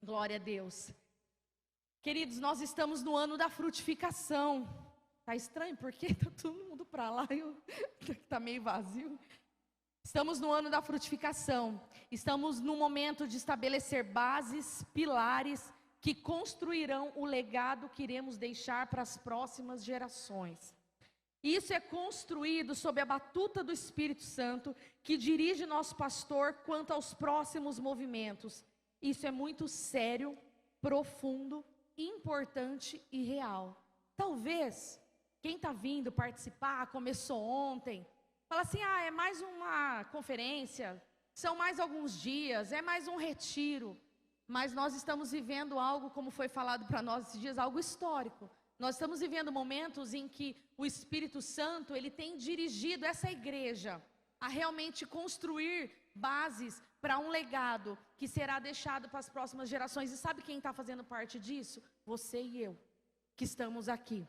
Glória a Deus. Queridos, nós estamos no ano da frutificação. Tá estranho porque tá todo mundo para lá e tá meio vazio. Estamos no ano da frutificação. Estamos no momento de estabelecer bases, pilares que construirão o legado que iremos deixar para as próximas gerações. Isso é construído sob a batuta do Espírito Santo, que dirige nosso pastor quanto aos próximos movimentos. Isso é muito sério, profundo, importante e real. Talvez quem está vindo participar, começou ontem, fala assim, é mais uma conferência, são mais alguns dias, é mais um retiro. Mas nós estamos vivendo algo, como foi falado para nós esses dias, algo histórico. Nós estamos vivendo momentos em que o Espírito Santo, ele tem dirigido essa igreja a realmente construir bases para um legado que será deixado para as próximas gerações. E sabe quem está fazendo parte disso? Você e eu, que estamos aqui.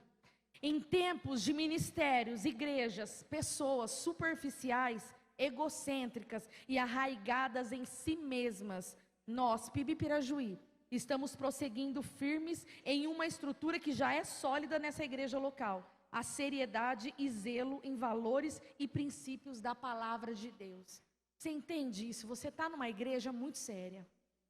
Em tempos de ministérios, igrejas, pessoas superficiais, egocêntricas e arraigadas em si mesmas, nós, PIB Pirajuí, estamos prosseguindo firmes em uma estrutura que já é sólida nessa igreja local. A seriedade e zelo em valores e princípios da palavra de Deus. Você entende isso? Você está numa igreja muito séria.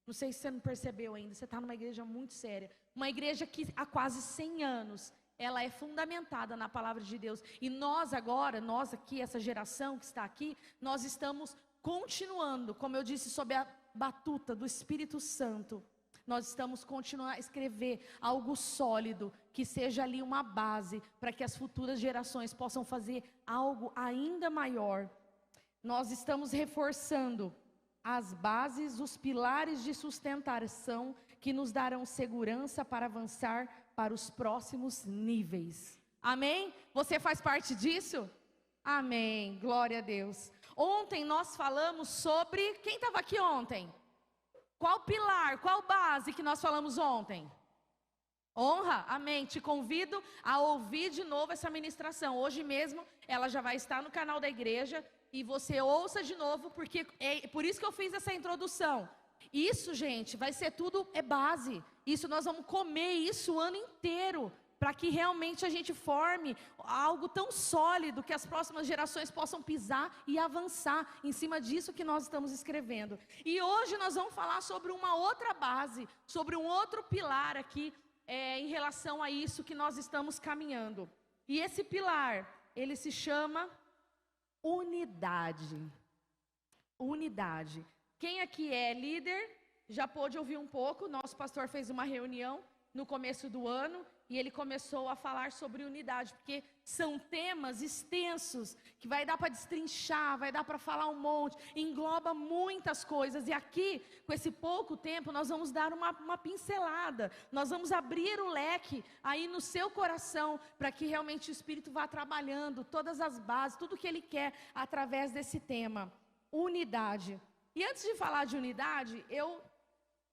Não sei se você não percebeu ainda, você está numa igreja muito séria. Uma igreja que há quase 100 anos, ela é fundamentada na palavra de Deus. E nós agora, nós aqui, essa geração que está aqui, nós estamos continuando, como eu disse, sob a batuta do Espírito Santo. Nós estamos continuando a escrever algo sólido, que seja ali uma base, para que as futuras gerações possam fazer algo ainda maior. Nós estamos reforçando as bases, os pilares de sustentação, que nos darão segurança para avançar para os próximos níveis. Amém? Você faz parte disso? Amém, glória a Deus. Ontem nós falamos sobre, quem estava aqui ontem? Qual pilar, qual base que nós falamos ontem? Honra, amém. Te convido a ouvir de novo essa ministração. Hoje mesmo ela já vai estar no canal da igreja e você ouça de novo, porque é por isso que eu fiz essa introdução. Isso, gente, vai ser tudo, é base. Isso nós vamos comer isso o ano inteiro, para que realmente a gente forme algo tão sólido que as próximas gerações possam pisar e avançar em cima disso que nós estamos escrevendo. E hoje nós vamos falar sobre uma outra base, sobre um outro pilar aqui, em relação a isso que nós estamos caminhando. E esse pilar, ele se chama unidade. Unidade. Quem aqui é líder, já pôde ouvir um pouco, nosso pastor fez uma reunião no começo do ano, e ele começou a falar sobre unidade, porque são temas extensos, que vai dar para destrinchar, vai dar para falar um monte, engloba muitas coisas, e aqui, com esse pouco tempo, nós vamos dar uma pincelada, nós vamos abrir o leque aí no seu coração, para que realmente o Espírito vá trabalhando todas as bases, tudo que Ele quer através desse tema, unidade. E antes de falar de unidade, eu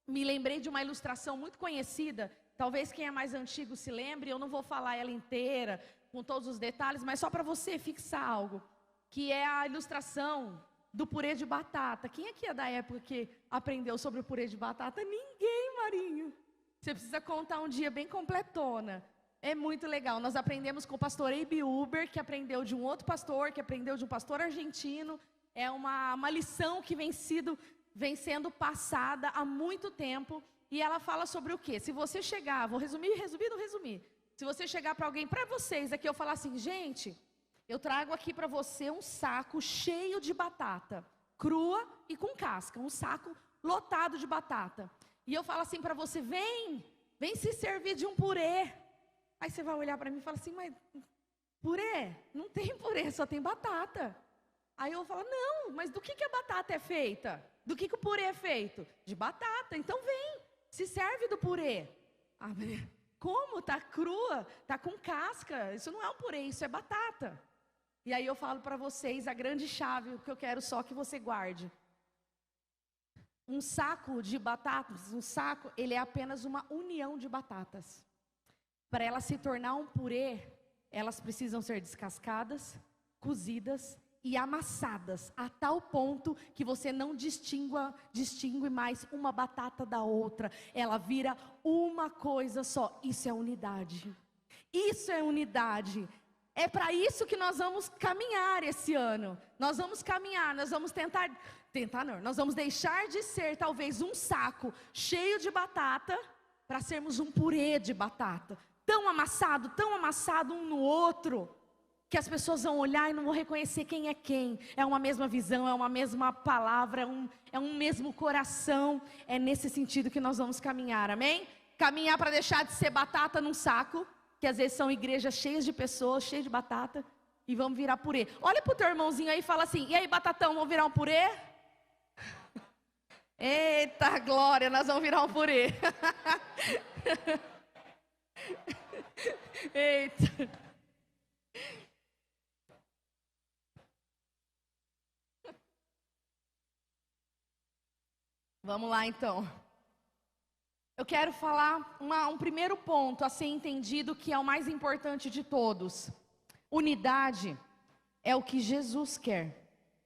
me lembrei de uma ilustração muito conhecida. Talvez quem é mais antigo se lembre, eu não vou falar ela inteira, com todos os detalhes, mas só para você fixar algo, que é a ilustração do purê de batata. Quem aqui é da época que aprendeu sobre o purê de batata? Ninguém, Marinho. Você precisa contar um dia bem completona. É muito legal. Nós aprendemos com o pastor Abe Uber, que aprendeu de um outro pastor, que aprendeu de um pastor argentino. É uma lição que vem sendo passada há muito tempo. E ela fala sobre o quê? Se você chegar, vou resumir. Se você chegar para alguém, para vocês aqui, eu falar assim, gente, eu trago aqui para você um saco cheio de batata, crua e com casca, um saco lotado de batata. E eu falo assim para você, vem se servir de um purê. Aí você vai olhar para mim e fala assim, mas purê? Não tem purê, só tem batata. Aí eu falo, não, mas do que a batata é feita? Do que o purê é feito? De batata, então vem. Se serve do purê. Como? Tá crua, tá com casca. Isso não é um purê, isso é batata. E aí eu falo para vocês a grande chave, o que eu quero só que você guarde. Um saco de batatas, ele é apenas uma união de batatas. Para ela se tornar um purê, elas precisam ser descascadas, cozidas e amassadas a tal ponto que você não distingue mais uma batata da outra. Ela vira uma coisa só. Isso é unidade. Isso é unidade. É para isso que nós vamos caminhar esse ano. Nós vamos caminhar, nós vamos nós vamos deixar de ser talvez um saco cheio de batata para sermos um purê de batata. Tão amassado um no outro, que as pessoas vão olhar e não vão reconhecer quem é quem. É uma mesma visão, é uma mesma palavra, é um mesmo coração. É nesse sentido que nós vamos caminhar, amém? Caminhar para deixar de ser batata num saco, que às vezes são igrejas cheias de pessoas, cheias de batata, e vamos virar purê. Olha para o teu irmãozinho aí e fala assim: e aí, batatão, vamos virar um purê? Eita glória, nós vamos virar um purê. Eita. Vamos lá então. Eu quero falar um primeiro ponto a ser entendido, que é o mais importante de todos. Unidade é o que Jesus quer.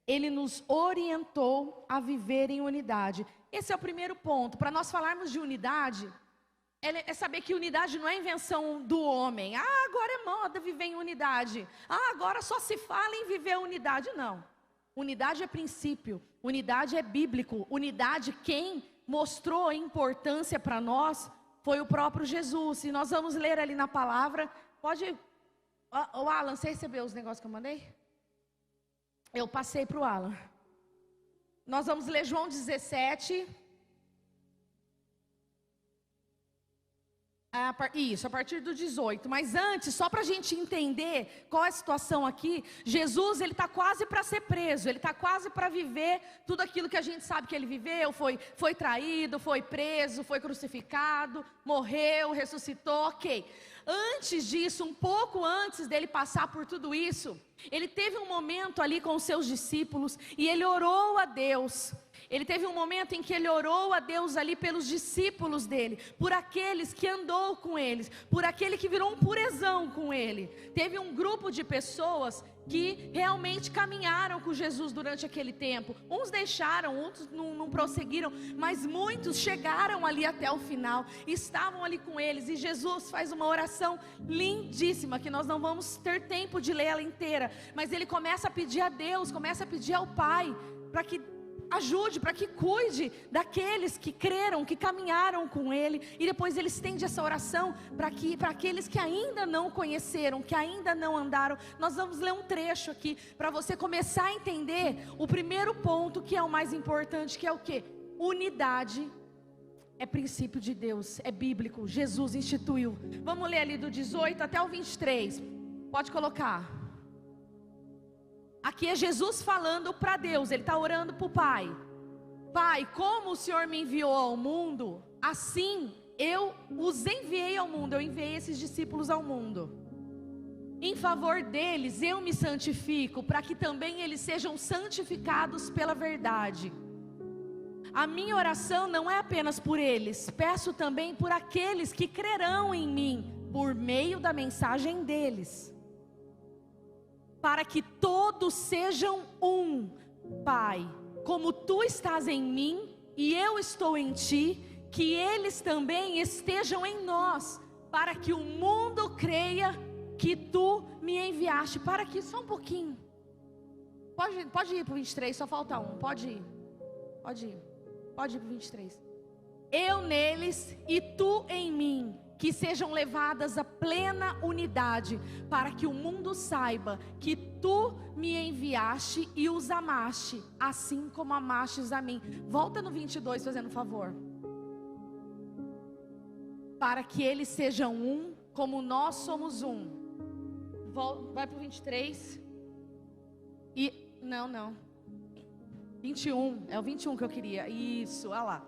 Ele nos orientou a viver em unidade. Esse é o primeiro ponto. Para nós falarmos de unidade, é saber que unidade não é invenção do homem. Ah, agora é moda viver em unidade. Ah, agora só se fala em viver unidade. Não. Unidade é princípio. Unidade é bíblico. Unidade, quem mostrou a importância para nós foi o próprio Jesus. E nós vamos ler ali na palavra. Pode... O Alan, você recebeu os negócios que eu mandei? Eu passei para o Alan. Nós vamos ler João 17. Isso, a partir do 18. Mas antes, só para a gente entender qual é a situação aqui, Jesus, ele está quase para ser preso, ele está quase para viver tudo aquilo que a gente sabe que ele viveu, foi traído, foi preso, foi crucificado, morreu, ressuscitou, ok. Antes disso, um pouco antes dele passar por tudo isso, ele teve um momento ali com os seus discípulos e ele orou a Deus. Ele teve um momento em que ele orou a Deus ali pelos discípulos dele, por aqueles que andou com eles, por aquele que virou um purezão com ele. Teve um grupo de pessoas que realmente caminharam com Jesus durante aquele tempo. Uns deixaram, outros não prosseguiram, mas muitos chegaram ali até o final, estavam ali com eles. E Jesus faz uma oração lindíssima, que nós não vamos ter tempo de ler ela inteira, mas ele começa a pedir a Deus, começa a pedir ao Pai, para que ajude, para que cuide daqueles que creram, que caminharam com Ele. E depois Ele estende essa oração para aqueles que ainda não conheceram, que ainda não andaram. Nós vamos ler um trecho aqui, para você começar a entender o primeiro ponto, que é o mais importante, que é o quê? Unidade é princípio de Deus, é bíblico, Jesus instituiu. Vamos ler ali do 18 até o 23, pode colocar. Aqui é Jesus falando para Deus, ele está orando para o Pai. Pai, como o Senhor me enviou ao mundo, assim eu os enviei ao mundo, eu enviei esses discípulos ao mundo. Em favor deles eu me santifico, para que também eles sejam santificados pela verdade. A minha oração não é apenas por eles, peço também por aqueles que crerão em mim, por meio da mensagem deles. Para que todos sejam um, Pai, como Tu estás em mim e eu estou em Ti, que eles também estejam em nós, para que o mundo creia que Tu me enviaste. Para aqui só um pouquinho. Pode ir para o 23, só falta um. Pode ir para o 23. Eu neles e Tu em mim, que sejam levadas à plena unidade, para que o mundo saiba que Tu me enviaste e os amaste, assim como amastes a mim. Volta no 22, fazendo um favor. Para que eles sejam um, como nós somos um. Vai para o 23. Não. 21, é o 21 que eu queria. Isso, olha lá.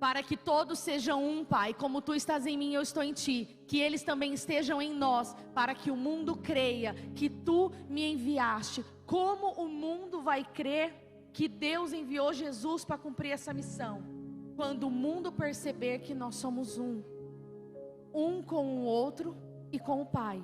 Para que todos sejam um, Pai, como Tu estás em mim, eu estou em Ti, que eles também estejam em nós, para que o mundo creia que Tu me enviaste. Como o mundo vai crer que Deus enviou Jesus para cumprir essa missão? Quando o mundo perceber que nós somos um com o outro e com o Pai.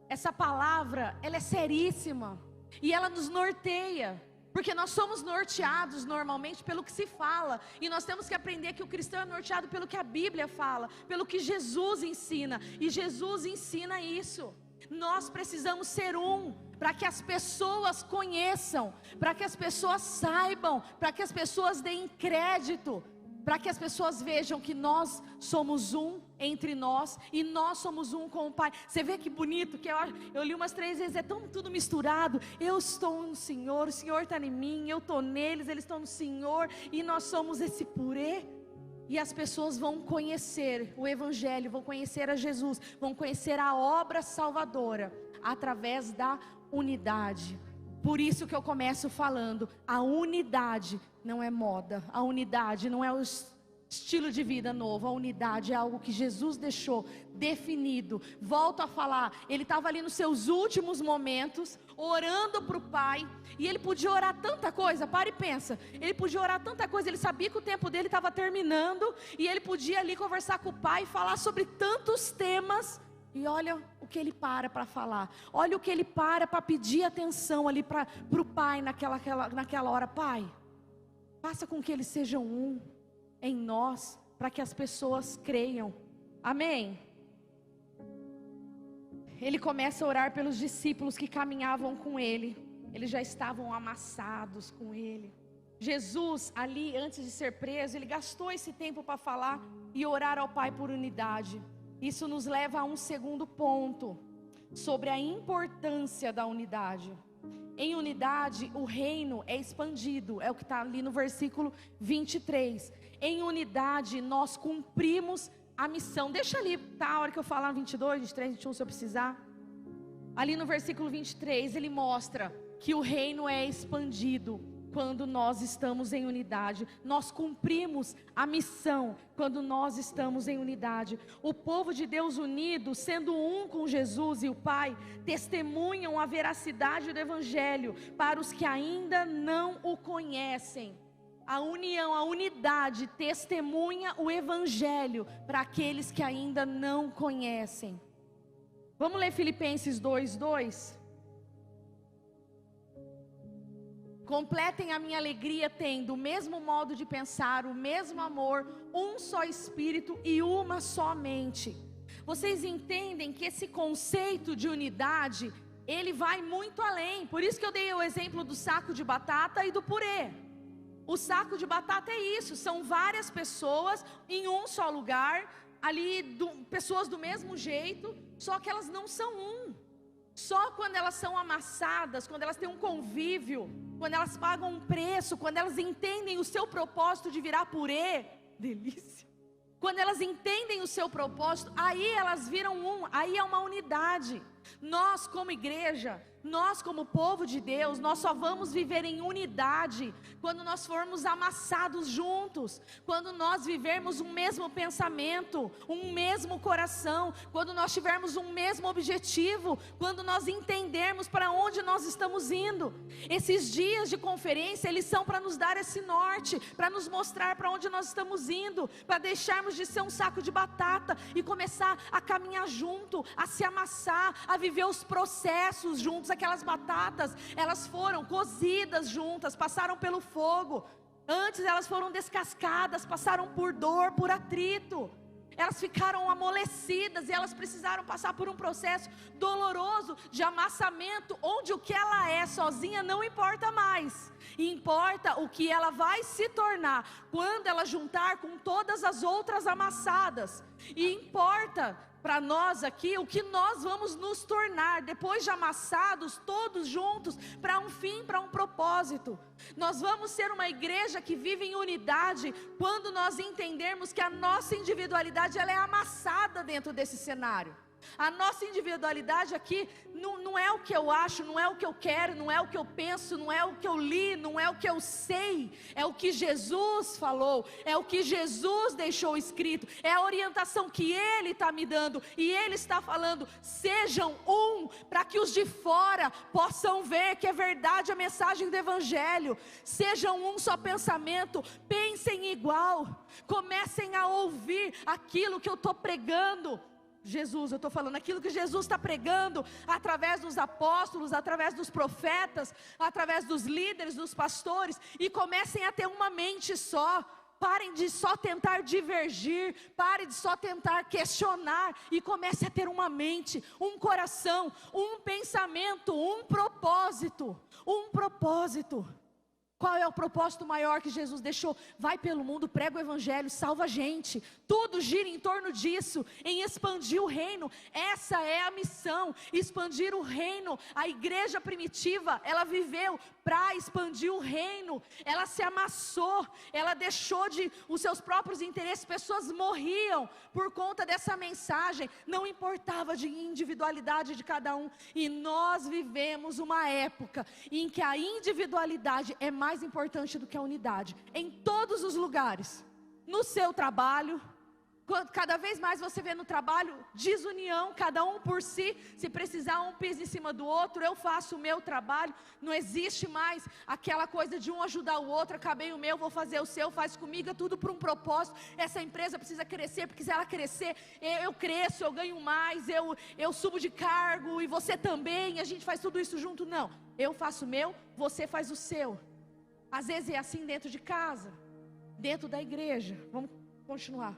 Essa palavra, ela é seríssima. e ela nos norteia. Porque nós somos norteados normalmente pelo que se fala. E nós temos que aprender que o cristão é norteado pelo que a Bíblia fala, pelo que Jesus ensina. E Jesus ensina isso. Nós precisamos ser um, para que as pessoas conheçam, para que as pessoas saibam, para que as pessoas deem crédito, para que as pessoas vejam que nós somos um entre nós e nós somos um com o Pai. Você vê que bonito, que eu li umas 3 vezes, é tão tudo misturado. Eu estou no Senhor, o Senhor está em mim, eu estou neles, eles estão no Senhor, e nós somos esse purê. E as pessoas vão conhecer o Evangelho, vão conhecer a Jesus, vão conhecer a obra salvadora, através da unidade. Por isso que eu começo falando, a unidade não é moda, a unidade não é o estilo de vida novo, a unidade é algo que Jesus deixou definido. Volto a falar, ele estava ali nos seus últimos momentos, orando para o Pai, e ele podia orar tanta coisa, para e pensa, ele podia orar tanta coisa, ele sabia que o tempo dele estava terminando, e ele podia ali conversar com o Pai, falar sobre tantos temas, e olha o que ele para falar, olha o que ele para pedir atenção ali para o Pai naquela hora. Pai, faça com que eles sejam um em nós, para que as pessoas creiam. Amém? Ele começa a orar pelos discípulos que caminhavam com ele, eles já estavam amassados com ele. Jesus ali, antes de ser preso, ele gastou esse tempo para falar e orar ao Pai por unidade. Isso nos leva a um segundo ponto, sobre a importância da unidade. Em unidade, o reino é expandido, é o que está ali no versículo 23. Em unidade, nós cumprimos a missão. Deixa ali, tá? A hora que eu falar 22, 23, 21, se eu precisar. Ali no versículo 23, ele mostra que o reino é expandido quando nós estamos em unidade. Nós cumprimos a missão quando nós estamos em unidade. O povo de Deus unido, sendo um com Jesus e o Pai, testemunham a veracidade do Evangelho para os que ainda não o conhecem. A união, a unidade testemunha o Evangelho para aqueles que ainda não conhecem. Vamos ler Filipenses 2:2? Completem a minha alegria tendo o mesmo modo de pensar, o mesmo amor, um só espírito e uma só mente. Vocês entendem que esse conceito de unidade, ele vai muito além. Por isso que eu dei o exemplo do saco de batata e do purê. O saco de batata é isso, são várias pessoas em um só lugar, ali pessoas do mesmo jeito, só que elas não são um. Só quando elas são amassadas, quando elas têm um convívio, quando elas pagam um preço, quando elas entendem o seu propósito de virar purê, delícia. Quando elas entendem o seu propósito, aí elas viram um, aí é uma unidade. Nós como igreja, nós como povo de Deus, nós só vamos viver em unidade quando nós formos amassados juntos, quando nós vivermos um mesmo pensamento, um mesmo coração, quando nós tivermos um mesmo objetivo, quando nós entendermos para onde nós estamos indo. Esses dias de conferência, eles são para nos dar esse norte, para nos mostrar para onde nós estamos indo, para deixarmos de ser um saco de batata e começar a caminhar junto, a se amassar, a viver os processos juntos. Aquelas batatas, elas foram cozidas juntas, passaram pelo fogo. Antes elas foram descascadas, passaram por dor, por atrito. Elas ficaram amolecidas e elas precisaram passar por um processo doloroso de amassamento, onde o que ela é sozinha não importa mais. Importa o que ela vai se tornar quando ela juntar com todas as outras amassadas. E importa para nós aqui o que nós vamos nos tornar depois de amassados todos juntos para um fim, para um propósito. Nós vamos ser uma igreja que vive em unidade quando nós entendermos que a nossa individualidade ela é amassada dentro desse cenário. A nossa individualidade aqui não é o que eu acho, não é o que eu quero, não é o que eu penso, não é o que eu li, não é o que eu sei. É o que Jesus falou, é o que Jesus deixou escrito, é a orientação que Ele está me dando. E Ele está falando, sejam um, para que os de fora possam ver que é verdade a mensagem do Evangelho. Sejam um só pensamento, pensem igual, comecem a ouvir aquilo que eu estou pregando. Jesus, eu estou falando aquilo que Jesus está pregando através dos apóstolos, através dos profetas, através dos líderes, dos pastores, e comecem a ter uma mente só. Parem de só tentar divergir, parem de só tentar questionar e comece a ter uma mente, um coração, um pensamento, um propósito. Qual é o propósito maior que Jesus deixou? Vai pelo mundo, prega o evangelho, salva a gente. Tudo gira em torno disso, em expandir o reino. Essa é a missão, expandir o reino. A igreja primitiva, ela viveu para expandir o reino. Ela se amassou, ela deixou de os seus próprios interesses. Pessoas morriam por conta dessa mensagem. Não importava de individualidade de cada um. E nós vivemos uma época em que a individualidade é mais importante do que a unidade, em todos os lugares. No seu trabalho, cada vez mais você vê no trabalho desunião, cada um por si. Se precisar, um pisa em cima do outro. Eu faço o meu trabalho. Não existe mais aquela coisa de um ajudar o outro. Acabei o meu, vou fazer o seu, faz comigo. É tudo por um propósito. Essa empresa precisa crescer, porque se ela crescer, eu cresço, eu ganho mais, eu subo de cargo, e você também. A gente faz tudo isso junto. Não, eu faço o meu, você faz o seu. Às vezes é assim dentro de casa, dentro da igreja. Vamos continuar.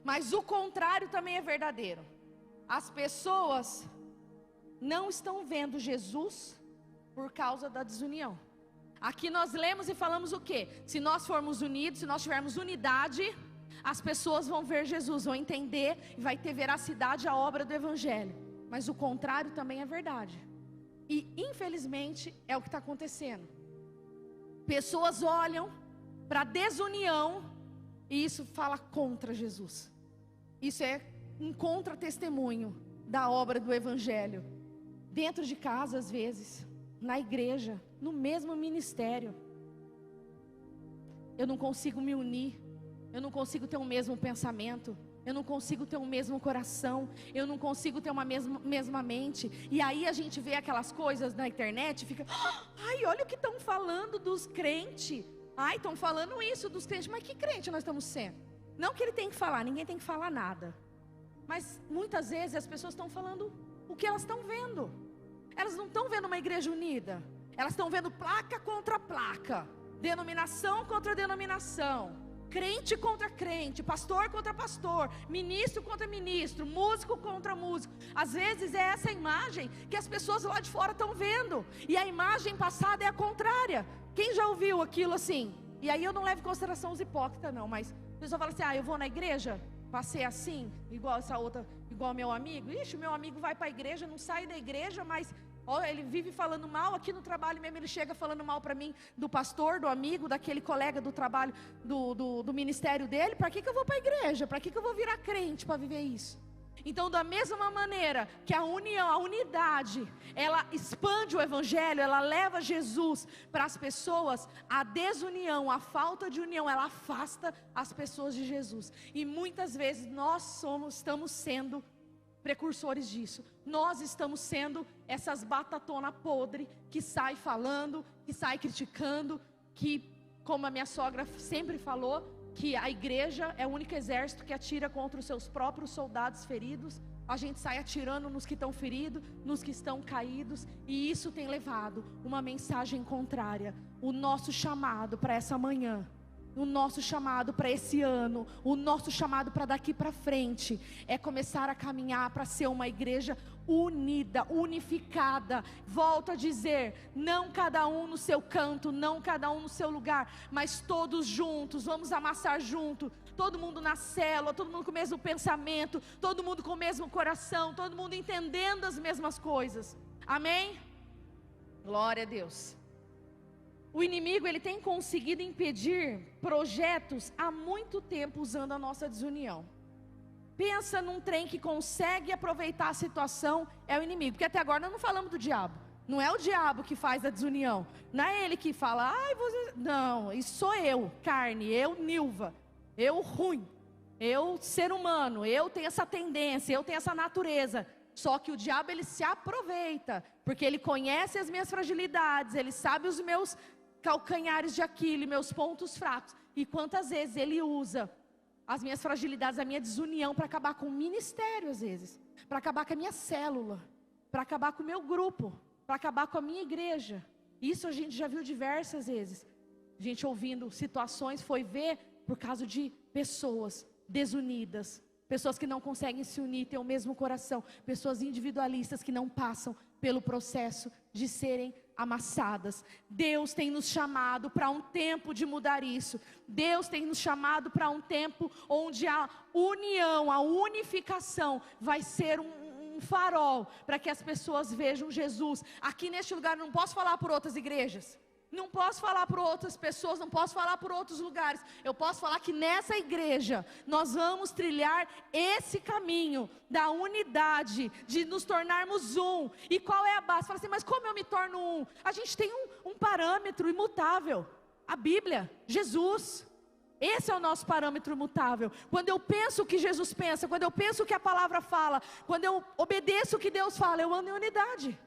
Mas o contrário também é verdadeiro. As pessoas não estão vendo Jesus por causa da desunião. Aqui nós lemos e falamos o quê? Se nós formos unidos, se nós tivermos unidade, as pessoas vão ver Jesus, vão entender e vai ter veracidade a obra do evangelho. Mas o contrário também é verdade. E infelizmente é o que está acontecendo. Pessoas olham para a desunião e isso fala contra Jesus. Isso é um contra-testemunho da obra do evangelho. Dentro de casa às vezes, na igreja, no mesmo ministério. Eu não consigo me unir, eu não consigo ter o mesmo pensamento, eu não consigo ter o mesmo coração, eu não consigo ter uma mesma mente. E aí a gente vê aquelas coisas na internet e fica: ai, olha o que estão falando dos crentes. Ai, estão falando isso dos crentes. Mas que crente nós estamos sendo? Não que ele tem que falar, ninguém tem que falar nada. Mas muitas vezes as pessoas estão falando o que elas estão vendo. Elas não estão vendo uma igreja unida. Elas estão vendo placa contra placa, denominação contra denominação, crente contra crente, pastor contra pastor, ministro contra ministro, músico contra músico. Às vezes é essa imagem que as pessoas lá de fora estão vendo, e a imagem passada é a contrária. Quem já ouviu aquilo assim? E aí eu não levo em consideração os hipócritas não, mas a pessoa fala assim: eu vou na igreja, passei assim, igual essa outra, igual meu amigo. Ixi, meu amigo vai para a igreja, não sai da igreja, mas ele vive falando mal. Aqui no trabalho mesmo ele chega falando mal para mim do pastor, do amigo, daquele colega do trabalho, do ministério dele. Para que eu vou para a igreja? Para que eu vou virar crente para viver isso? Então, da mesma maneira que a união, a unidade, ela expande o evangelho, ela leva Jesus para as pessoas, a desunião, a falta de união, ela afasta as pessoas de Jesus. E muitas vezes nós estamos sendo precursores disso. Nós estamos sendo essas batatonas podres que sai falando, que sai criticando, que, como a minha sogra sempre falou, que a igreja é o único exército que atira contra os seus próprios soldados feridos. A gente sai atirando nos que estão feridos, nos que estão caídos, e isso tem levado uma mensagem contrária. O nosso chamado para essa manhã, o nosso chamado para esse ano, o nosso chamado para daqui para frente, é começar a caminhar para ser uma igreja unida, unificada. Volto a dizer, não cada um no seu canto, não cada um no seu lugar, mas todos juntos, vamos amassar junto, todo mundo na célula, todo mundo com o mesmo pensamento, todo mundo com o mesmo coração, todo mundo entendendo as mesmas coisas, amém? Glória a Deus. O inimigo, ele tem conseguido impedir projetos há muito tempo usando a nossa desunião. Pensa num trem que consegue aproveitar a situação, é o inimigo. Porque até agora nós não falamos do diabo. Não é o diabo que faz a desunião. Não é ele que fala: ai, você... Não, isso sou eu, carne, eu, Nilva, eu ruim, eu ser humano, eu tenho essa tendência, eu tenho essa natureza. Só que o diabo, ele se aproveita, porque ele conhece as minhas fragilidades, ele sabe os meus calcanhares de Aquiles, meus pontos fracos. E quantas vezes ele usa as minhas fragilidades, a minha desunião, para acabar com o ministério às vezes, para acabar com a minha célula, para acabar com o meu grupo, para acabar com a minha igreja. Isso a gente já viu diversas vezes. A gente ouvindo situações, foi ver por causa de pessoas desunidas, pessoas que não conseguem se unir, ter o mesmo coração, pessoas individualistas que não passam pelo processo de serem amassadas. Deus tem nos chamado para um tempo de mudar isso. Deus tem nos chamado para um tempo onde a união, a unificação vai ser um farol para que as pessoas vejam Jesus. Aqui neste lugar eu não posso falar por outras igrejas, não posso falar por outras pessoas, não posso falar por outros lugares. Eu posso falar que nessa igreja nós vamos trilhar esse caminho da unidade, de nos tornarmos um. E qual é a base? Fala assim, mas como eu me torno um? A gente tem um parâmetro imutável, a Bíblia, Jesus. Esse é o nosso parâmetro imutável. Quando eu penso o que Jesus pensa, quando eu penso o que a palavra fala, quando eu obedeço o que Deus fala, eu ando em unidade.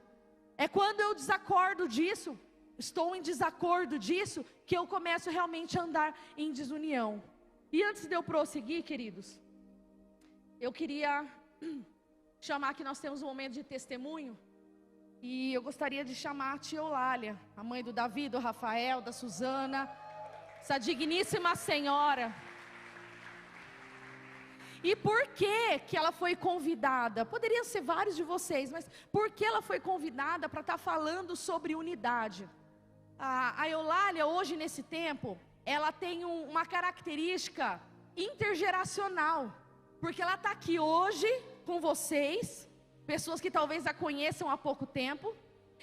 É quando eu desacordo disso, estou em desacordo disso, que eu começo realmente a andar em desunião. E antes de eu prosseguir, queridos, eu queria chamar que nós temos um momento de testemunho. E eu gostaria de chamar a tia Eulália, a mãe do Davi, do Rafael, da Suzana, essa digníssima senhora. E por que ela foi convidada? Poderiam ser vários de vocês, mas por que ela foi convidada para estar falando sobre unidade? A Eulália, hoje nesse tempo, ela tem uma característica intergeracional, porque ela está aqui hoje com vocês, pessoas que talvez a conheçam há pouco tempo.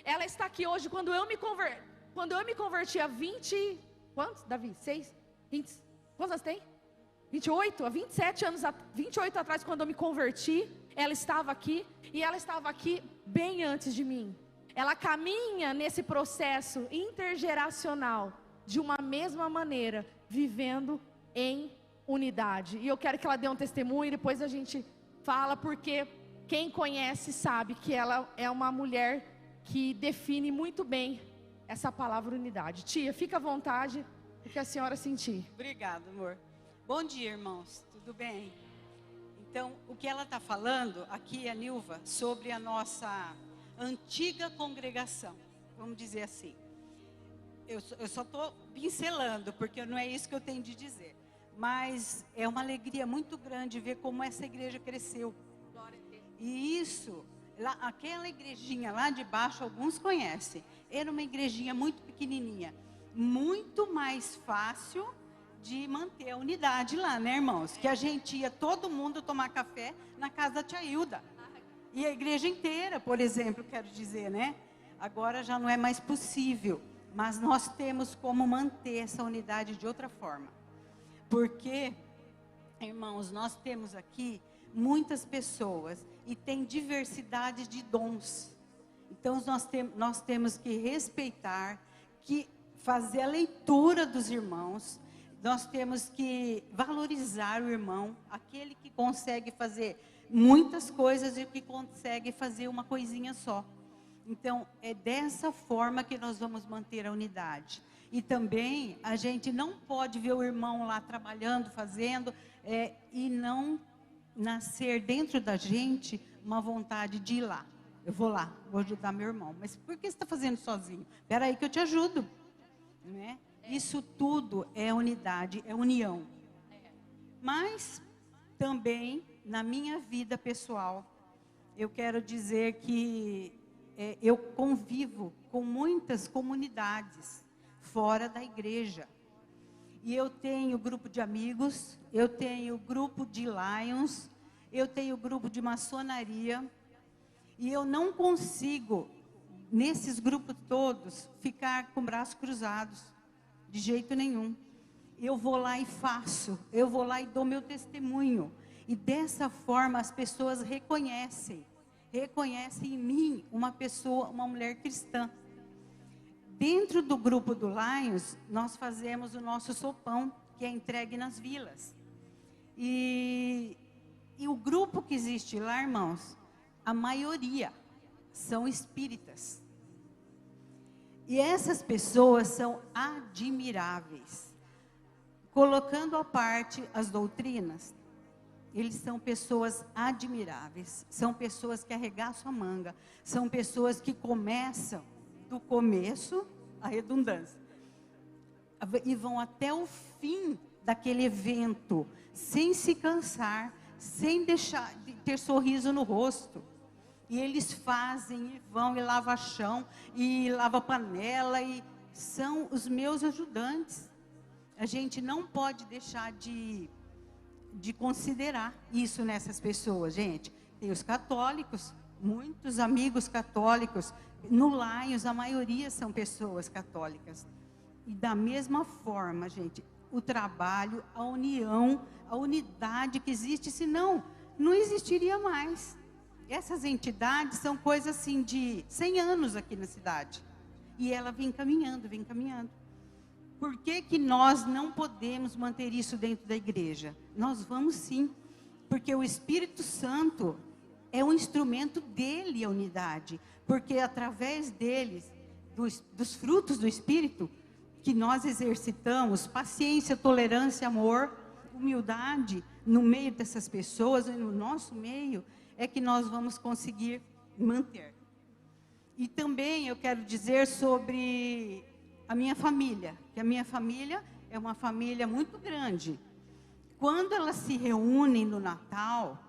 Ela está aqui hoje quando eu me converti há 20, quantos, Davi? 6? 20, quantos anos tem? 28, há 27 anos, 28 atrás, quando eu me converti, ela estava aqui, e ela estava aqui bem antes de mim. Ela caminha nesse processo intergeracional, de uma mesma maneira, vivendo em unidade. E eu quero que ela dê um testemunho, e depois a gente fala, porque quem conhece sabe que ela é uma mulher que define muito bem essa palavra unidade. Tia, fica à vontade, o que a senhora sentir. Obrigada, amor. Bom dia, irmãos, tudo bem? Então, o que ela está falando aqui, a Nilva, sobre a nossa antiga congregação, vamos dizer assim. Eu só estou pincelando, porque não é isso que eu tenho de dizer. Mas é uma alegria muito grande ver como essa igreja cresceu. E isso, lá, aquela igrejinha lá de baixo, alguns conhecem. Era uma igrejinha muito pequenininha, muito mais fácil de manter a unidade lá, né, irmãos? Que a gente ia todo mundo tomar café na casa da tia Hilda. E a igreja inteira, por exemplo, quero dizer, né? Agora já não é mais possível. Mas nós temos como manter essa unidade de outra forma. Porque, irmãos, nós temos aqui muitas pessoas e tem diversidade de dons. Então nós temos que respeitar, que fazer a leitura dos irmãos. Nós temos que valorizar o irmão, aquele que consegue fazer muitas coisas e que consegue fazer uma coisinha só. Então, é dessa forma que nós vamos manter a unidade. E também, a gente não pode ver o irmão lá trabalhando, fazendo, e não nascer dentro da gente uma vontade de ir lá. Eu vou lá, vou ajudar meu irmão. Mas por que você está fazendo sozinho? Espera aí que eu te ajudo. Né? Isso tudo é unidade, é união. Mas, também, na minha vida pessoal, eu quero dizer que eu convivo com muitas comunidades fora da igreja. E eu tenho grupo de amigos, eu tenho grupo de Lions, eu tenho grupo de maçonaria. E eu não consigo, nesses grupos todos, ficar com braços cruzados, de jeito nenhum. Eu vou lá e faço, eu vou lá e dou meu testemunho. E dessa forma as pessoas reconhecem em mim uma pessoa, uma mulher cristã. Dentro do grupo do Lions, nós fazemos o nosso sopão, que é entregue nas vilas. E o grupo que existe lá, irmãos, a maioria são espíritas. E essas pessoas são admiráveis. colocando à parte as doutrinas, eles são pessoas admiráveis, são pessoas que arregaçam a manga, são pessoas que começam do começo, a redundância, e vão até o fim daquele evento, sem se cansar, sem deixar de ter sorriso no rosto. E eles fazem, e vão, e lavam chão, e lavam panela, e são os meus ajudantes. A gente não pode deixar de considerar isso nessas pessoas, gente. Tem os católicos, muitos amigos católicos, no Lions a maioria são pessoas católicas. E da mesma forma, gente, o trabalho, a união, a unidade que existe, senão não existiria mais. Essas entidades são coisas assim de 100 anos aqui na cidade. E ela vem caminhando, vem caminhando. Por que que nós não podemos manter isso dentro da igreja? Nós vamos sim, porque o Espírito Santo é um instrumento dele, a unidade. Porque através deles, dos frutos do Espírito, que nós exercitamos, paciência, tolerância, amor, humildade, no meio dessas pessoas, no nosso meio, é que nós vamos conseguir manter. E também eu quero dizer sobre a minha família, que a minha família é uma família muito grande. Quando elas se reúnem no Natal,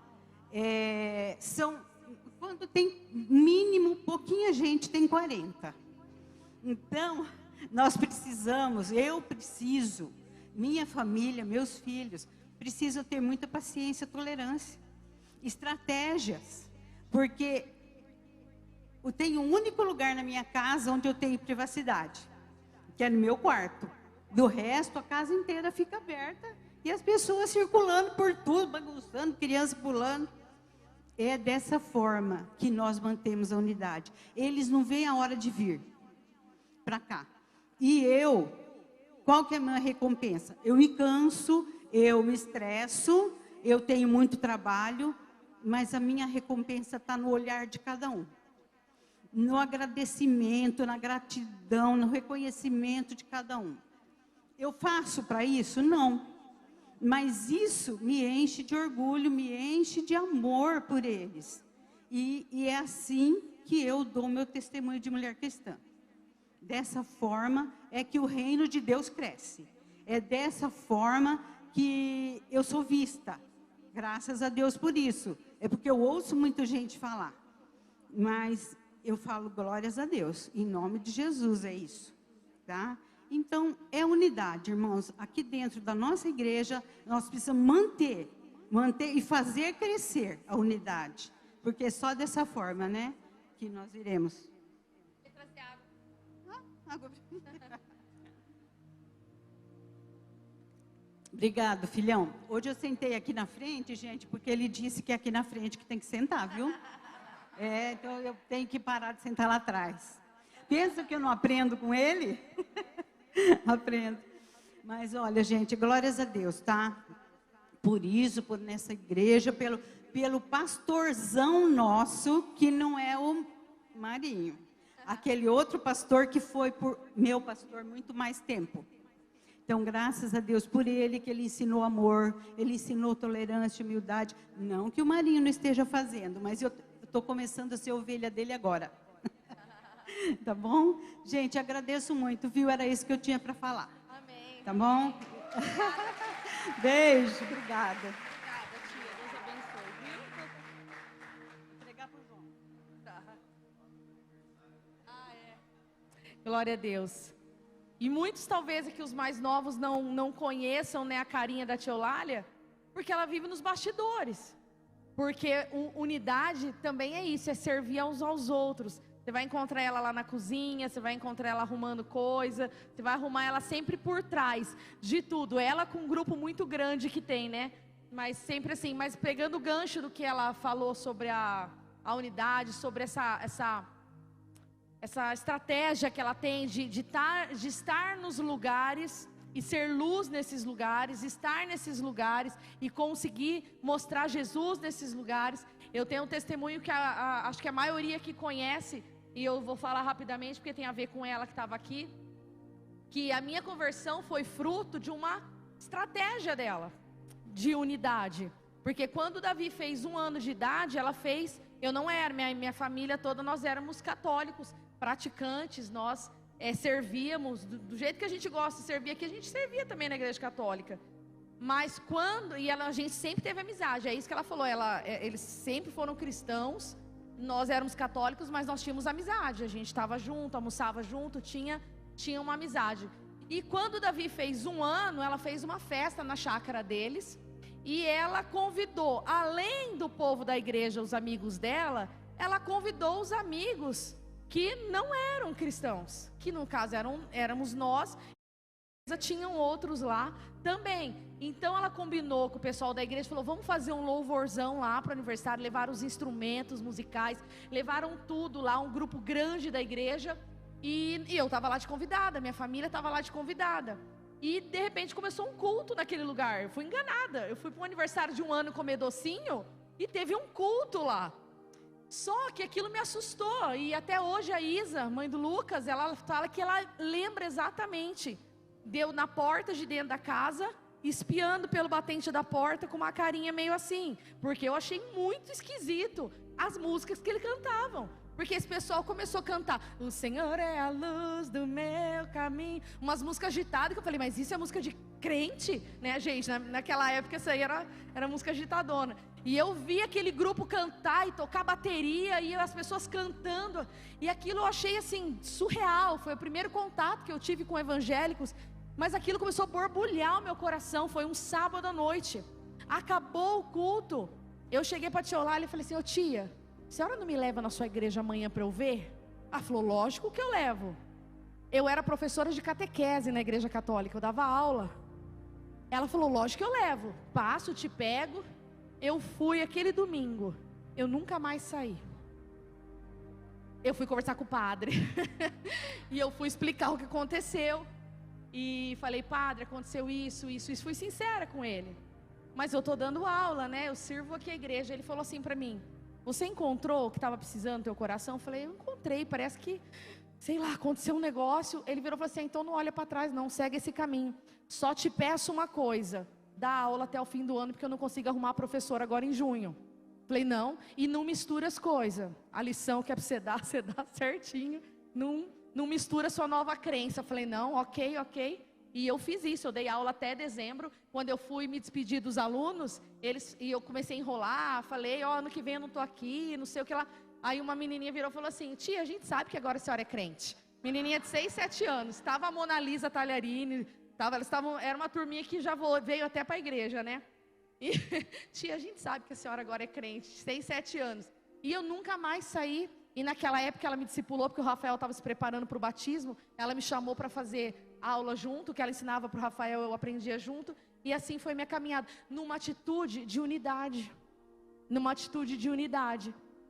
quando tem mínimo, pouquinha gente, tem 40. Então, nós precisamos, eu preciso, minha família, meus filhos, precisam ter muita paciência, tolerância, estratégias, porque eu tenho um único lugar na minha casa onde eu tenho privacidade, que é no meu quarto. Do resto, a casa inteira fica aberta e as pessoas circulando por tudo, bagunçando, crianças pulando. É dessa forma que nós mantemos a unidade. Eles não veem a hora de vir para cá. E qual que é a minha recompensa? Eu me canso, eu me estresso, eu tenho muito trabalho, mas a minha recompensa está no olhar de cada um. No agradecimento, na gratidão, no reconhecimento de cada um. Eu faço para isso? Não. Mas isso me enche de orgulho, me enche de amor por eles. E é assim que eu dou meu testemunho de mulher cristã. Dessa forma é que o reino de Deus cresce. É dessa forma que eu sou vista. Graças a Deus por isso. É porque eu ouço muita gente falar. Mas eu falo glórias a Deus. Em nome de Jesus é isso. Tá? Então, é unidade, irmãos. Aqui dentro da nossa igreja, nós precisamos manter e fazer crescer a unidade. Porque é só dessa forma, né, que nós iremos. Água. Obrigado, filhão. Hoje eu sentei aqui na frente, gente, porque ele disse que é aqui na frente que tem que sentar, viu? Então eu tenho que parar de sentar lá atrás. Pensa que eu não aprendo com ele? Aprendo. Mas olha, gente, glórias a Deus, tá? Por isso, por nessa igreja, pelo pastorzão nosso, que não é o Marinho. Aquele outro pastor que foi meu pastor muito mais tempo. Então, graças a Deus por ele, que ele ensinou amor, ele ensinou tolerância, humildade. Não que o Marinho não esteja fazendo, mas eu estou começando a ser ovelha dele agora. Tá bom? Gente, agradeço muito, viu? Era isso que eu tinha para falar. Amém. Tá bom? Beijo, obrigada. Obrigada, tia. Deus abençoe, viu? Vou entregar para o João. Tá. Glória a Deus. E muitos, talvez, aqui os mais novos não conheçam, né, a carinha da tia Eulália, porque ela vive nos bastidores. Porque unidade também é isso, é servir uns aos outros. Você vai encontrar ela lá na cozinha, você vai encontrar ela arrumando coisa, você vai arrumar ela sempre por trás de tudo. Ela com um grupo muito grande que tem, né? Mas sempre assim, mas pegando o gancho do que ela falou sobre a unidade, sobre essa estratégia que ela tem de estar nos lugares e ser luz nesses lugares, estar nesses lugares e conseguir mostrar Jesus nesses lugares. Eu tenho um testemunho que acho que a maioria que conhece, e eu vou falar rapidamente porque tem a ver com ela que estava aqui, que a minha conversão foi fruto de uma estratégia dela de unidade. Porque quando Davi fez 1 ano de idade, ela fez... Eu não era, minha família toda, nós éramos católicos, praticantes, nós servíamos, do jeito que a gente gosta de servir aqui, a gente servia também na igreja católica. Mas a gente sempre teve amizade, é isso que ela falou, eles sempre foram cristãos, nós éramos católicos, mas nós tínhamos amizade, a gente estava junto, almoçava junto, tinha uma amizade. E quando Davi fez 1 ano, ela fez uma festa na chácara deles, e ela convidou, além do povo da igreja, os amigos dela, ela convidou os amigos que não eram cristãos, que no caso éramos nós, e tinham outros lá também. Então ela combinou com o pessoal da igreja, falou, vamos fazer um louvorzão lá para o aniversário, levaram os instrumentos musicais, levaram tudo lá, um grupo grande da igreja, e eu estava lá de convidada, minha família estava lá de convidada. E de repente começou um culto naquele lugar. Eu fui enganada, eu fui para um aniversário de 1 ano comer docinho e teve um culto lá. Só que aquilo me assustou. E até hoje a Isa, mãe do Lucas, ela fala que ela lembra exatamente. Deu na porta de dentro da casa, espiando pelo batente da porta com uma carinha meio assim, porque eu achei muito esquisito as músicas que eles cantavam. Porque esse pessoal começou a cantar, o Senhor é a luz do meu caminho, umas músicas agitadas, que eu falei, mas isso é música de crente? Né, gente? Naquela época isso aí era música agitadona. E eu vi aquele grupo cantar e tocar bateria, e as pessoas cantando, e aquilo eu achei assim, surreal. Foi o primeiro contato que eu tive com evangélicos, mas aquilo começou a borbulhar o meu coração. Foi um sábado à noite, acabou o culto, eu cheguei para a tia Olália e falei assim, ô tia, a senhora não me leva na sua igreja amanhã para eu ver? Ela falou, lógico que eu levo. Eu era professora de catequese na igreja católica, eu dava aula. Ela falou, lógico que eu levo, passo, te pego. Eu fui aquele domingo, eu nunca mais saí. Eu fui conversar com o padre e eu fui explicar o que aconteceu. E falei, padre, aconteceu isso. Fui sincera com ele. Mas eu estou dando aula, né? Eu sirvo aqui a igreja. Ele falou assim para mim, você encontrou o que estava precisando no teu coração? Eu falei, eu encontrei, parece que, sei lá, aconteceu um negócio. Ele virou e falou assim, então não olha para trás não, segue esse caminho. Só te peço uma coisa, dá aula até o fim do ano, porque eu não consigo arrumar professor agora em junho. Falei, não, e não mistura as coisas. A lição que é para você dá certinho, não mistura a sua nova crença. Falei, não, ok. E eu fiz isso, eu dei aula até dezembro. Quando eu fui me despedir dos alunos, e eu comecei a enrolar, falei, ano que vem eu não estou aqui, não sei o que lá. Aí uma menininha virou e falou assim, tia, a gente sabe que agora a senhora é crente. Menininha de 6, 7 anos, estava a Mona Lisa Talharini, era uma turminha que já veio até para a igreja, né? E, tia, a gente sabe que a senhora agora é crente, 6, 7 anos. E eu nunca mais saí. E naquela época ela me discipulou, porque o Rafael estava se preparando para o batismo. Ela me chamou para fazer aula junto, que ela ensinava para o Rafael, eu aprendia junto. E assim foi minha caminhada, numa atitude de unidade.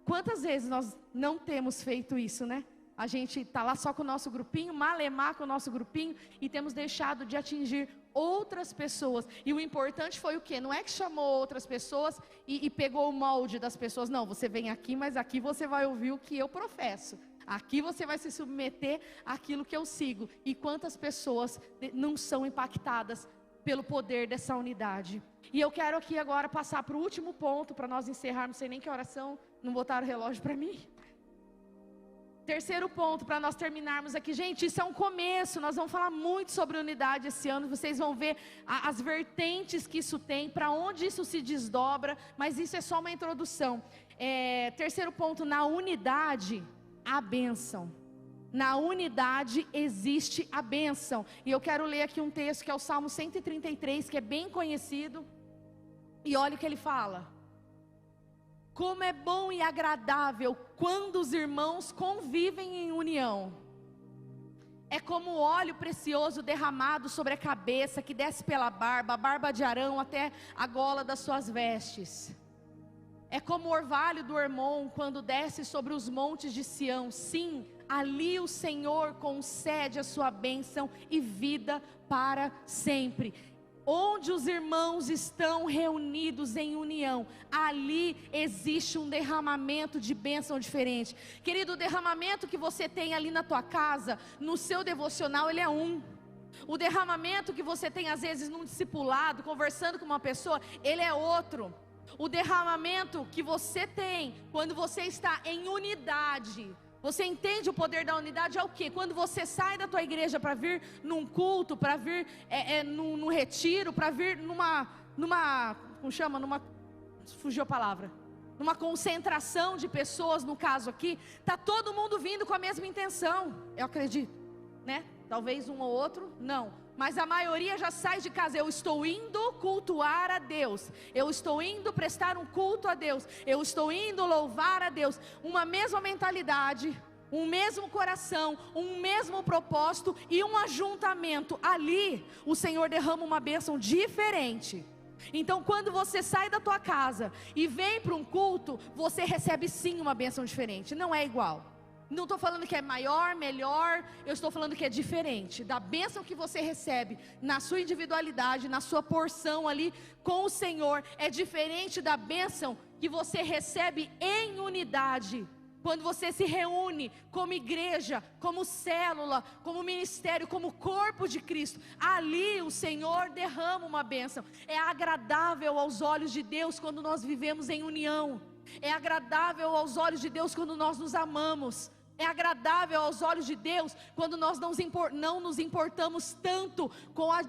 Quantas vezes nós não temos feito isso, né? A gente está lá só com o nosso grupinho, malemar com o nosso grupinho, e temos deixado de atingir outras pessoas. E o importante foi o quê? Não é que chamou outras pessoas e pegou o molde das pessoas. Não, você vem aqui, mas aqui você vai ouvir o que eu professo. Aqui você vai se submeter àquilo que eu sigo. E quantas pessoas não são impactadas pelo poder dessa unidade? E eu quero aqui agora passar para o último ponto, para nós encerrarmos. Não sei nem que oração, não botaram o relógio para mim. Terceiro ponto, para nós terminarmos aqui. Gente, isso é um começo, nós vamos falar muito sobre unidade esse ano. Vocês vão ver as vertentes que isso tem, para onde isso se desdobra. Mas isso é só uma introdução. Terceiro ponto, na unidade, a bênção. Na unidade existe a bênção. E eu quero ler aqui um texto que é o Salmo 133, que é bem conhecido. E olha o que ele fala. Como é bom e agradável quando os irmãos convivem em união. É como o óleo precioso derramado sobre a cabeça, que desce pela barba, a barba de Arão até a gola das suas vestes. É como o orvalho do Hermon quando desce sobre os montes de Sião. Sim, ali o Senhor concede a sua bênção e vida para sempre. Onde os irmãos estão reunidos em união, ali existe um derramamento de bênção diferente. Querido, o derramamento que você tem ali na tua casa, no seu devocional, ele é um. O derramamento que você tem às vezes num discipulado, conversando com uma pessoa, ele é outro. O derramamento que você tem quando você está em unidade, você entende o poder da unidade é o quê? Quando você sai da tua igreja para vir num culto, para vir num retiro, para vir como chama? Fugiu a palavra. Numa concentração de pessoas, no caso aqui, está todo mundo vindo com a mesma intenção, eu acredito, né? Talvez um ou outro, não. Mas a maioria já sai de casa, eu estou indo cultuar a Deus, eu estou indo prestar um culto a Deus, eu estou indo louvar a Deus. Uma mesma mentalidade, um mesmo coração, um mesmo propósito e um ajuntamento. Ali, o Senhor derrama uma bênção diferente. Então quando você sai da tua casa e vem para um culto, você recebe sim uma bênção diferente, não é igual. Não estou falando que é maior, melhor, eu estou falando que é diferente. Da bênção que você recebe na sua individualidade, na sua porção ali com o Senhor, é diferente da bênção que você recebe em unidade. Quando você se reúne como igreja, como célula, como ministério, como corpo de Cristo, ali o Senhor derrama uma bênção. É agradável aos olhos de Deus quando nós vivemos em união. É agradável aos olhos de Deus quando nós nos amamos. É agradável aos olhos de Deus quando nós não nos importamos tanto com a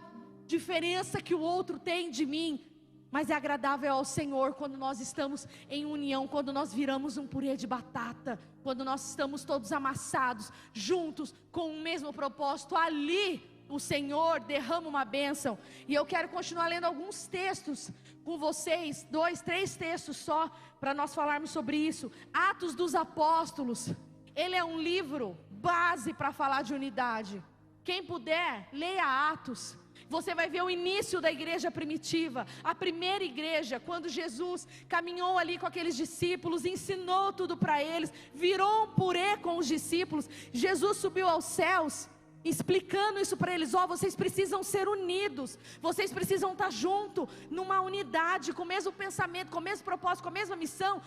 diferença que o outro tem de mim. Mas é agradável ao Senhor quando nós estamos em união, quando nós viramos um purê de batata, quando nós estamos todos amassados, juntos, com o mesmo propósito. Ali o Senhor derrama uma bênção. E eu quero continuar lendo alguns textos com vocês, 2, 3 textos só, para nós falarmos sobre isso. Atos dos Apóstolos, ele é um livro base para falar de unidade. Quem puder, leia Atos. Você vai ver o início da igreja primitiva, a primeira igreja, quando Jesus caminhou ali com aqueles discípulos, ensinou tudo para eles, virou um purê com os discípulos. Jesus subiu aos céus, explicando isso para eles: vocês precisam ser unidos, vocês precisam estar junto, numa unidade, com o mesmo pensamento, com o mesmo propósito, com a mesma missão,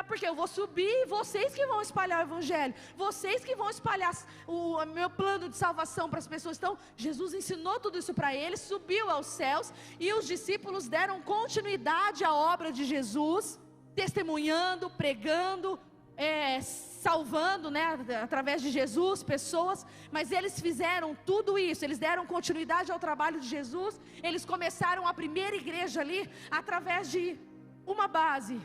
porque eu vou subir, vocês que vão espalhar o evangelho, vocês que vão espalhar o meu plano de salvação para as pessoas. Então Jesus ensinou tudo isso para eles, subiu aos céus, e os discípulos deram continuidade à obra de Jesus, testemunhando, pregando, salvando, né, através de Jesus, pessoas. Mas eles fizeram tudo isso, eles deram continuidade ao trabalho de Jesus. Eles começaram a primeira igreja ali, através de uma base,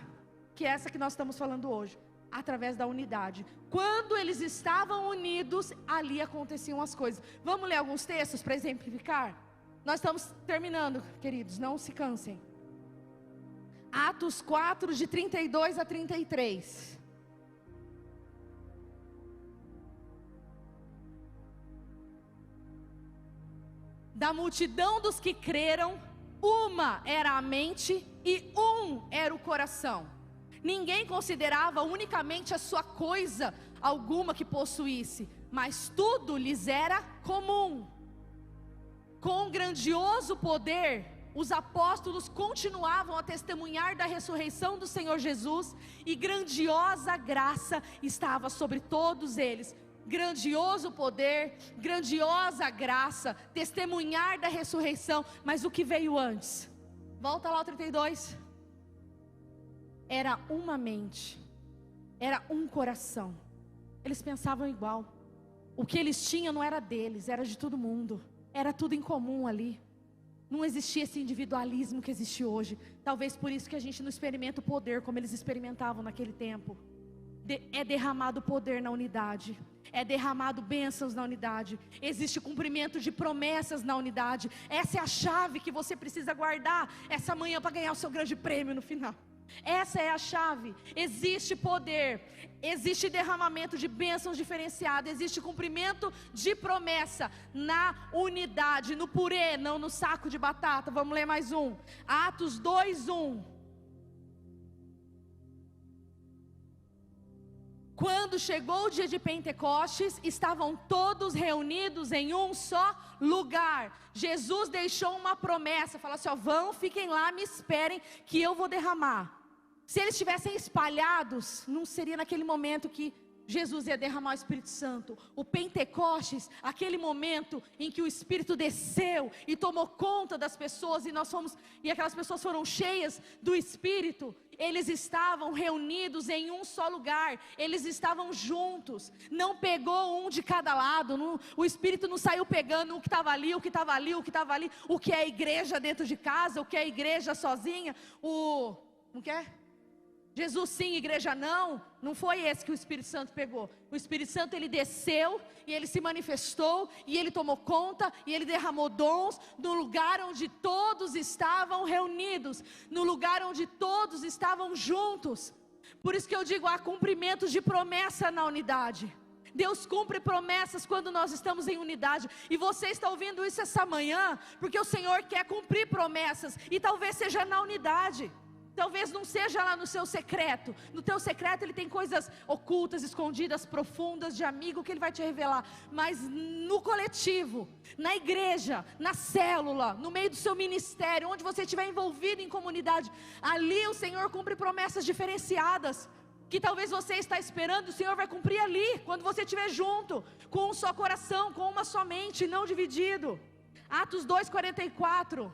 que é essa que nós estamos falando hoje, através da unidade. Quando eles estavam unidos, ali aconteciam as coisas. Vamos ler alguns textos para exemplificar? Nós estamos terminando, queridos, não se cansem. Atos 4, de 32 a 33. Da multidão dos que creram, uma era a mente e um era o coração. Ninguém considerava unicamente a sua coisa alguma que possuísse, mas tudo lhes era comum. Com grandioso poder, os apóstolos continuavam a testemunhar da ressurreição do Senhor Jesus, e grandiosa graça estava sobre todos eles. Grandioso poder, grandiosa graça, testemunhar da ressurreição. Mas o que veio antes? Volta lá ao 32. Era uma mente, era um coração. Eles pensavam igual. O que eles tinham não era deles, era de todo mundo. Era tudo em comum ali. Não existia esse individualismo que existe hoje. Talvez por isso que a gente não experimenta o poder como eles experimentavam naquele tempo. É derramado poder na unidade, é derramado bênçãos na unidade, existe cumprimento de promessas na unidade. Essa é a chave que você precisa guardar essa manhã para ganhar o seu grande prêmio no final. Essa é a chave. Existe poder, existe derramamento de bênçãos diferenciadas, existe cumprimento de promessa na unidade, no purê, não no saco de batata. Vamos ler mais um, Atos 2:1. Quando chegou o dia de Pentecostes, estavam todos reunidos em um só lugar. Jesus deixou uma promessa, falou assim: vão, fiquem lá, me esperem, que eu vou derramar. Se eles estivessem espalhados, não seria naquele momento que Jesus ia derramar o Espírito Santo. O Pentecostes, aquele momento em que o Espírito desceu e tomou conta das pessoas, e aquelas pessoas foram cheias do Espírito. Eles estavam reunidos em um só lugar, eles estavam juntos, não pegou um de cada lado, o Espírito não saiu pegando o que estava ali, o que estava ali, o que estava ali, o que é a igreja dentro de casa, o que é a igreja sozinha, não quer? Jesus sim, igreja não. Não foi esse que o Espírito Santo pegou. O Espírito Santo, ele desceu e ele se manifestou e ele tomou conta e ele derramou dons no lugar onde todos estavam reunidos, no lugar onde todos estavam juntos. Por isso que eu digo, há cumprimentos de promessa na unidade. Deus cumpre promessas quando nós estamos em unidade. E você está ouvindo isso essa manhã porque o Senhor quer cumprir promessas, e talvez seja na unidade. Talvez não seja lá no seu secreto. No teu secreto ele tem coisas ocultas, escondidas, profundas, de amigo, que ele vai te revelar. Mas no coletivo, na igreja, na célula, no meio do seu ministério, onde você estiver envolvido em comunidade, ali o Senhor cumpre promessas diferenciadas, que talvez você está esperando, o Senhor vai cumprir ali, quando você estiver junto, com um só coração, com uma só mente, não dividido. Atos 2:44.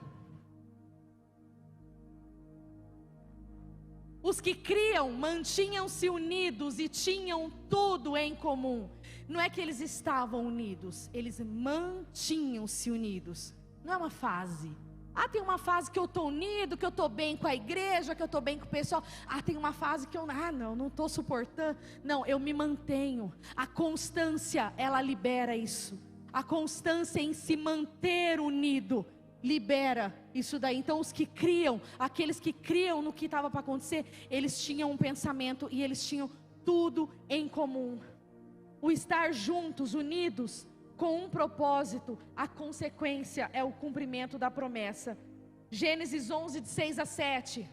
Os que criam mantinham-se unidos e tinham tudo em comum. Não é que eles estavam unidos, eles mantinham-se unidos. Não é uma fase. Tem uma fase que eu estou unido, que eu estou bem com a igreja, que eu estou bem com o pessoal. Tem uma fase que eu não estou suportando. Não, eu me mantenho. A constância, ela libera isso. A constância em se manter unido libera isso daí. Então os que criam, aqueles que criam no que estava para acontecer, eles tinham um pensamento e eles tinham tudo em comum. O estar juntos, unidos, com um propósito, a consequência é o cumprimento da promessa. Gênesis 11, de 6 a 7.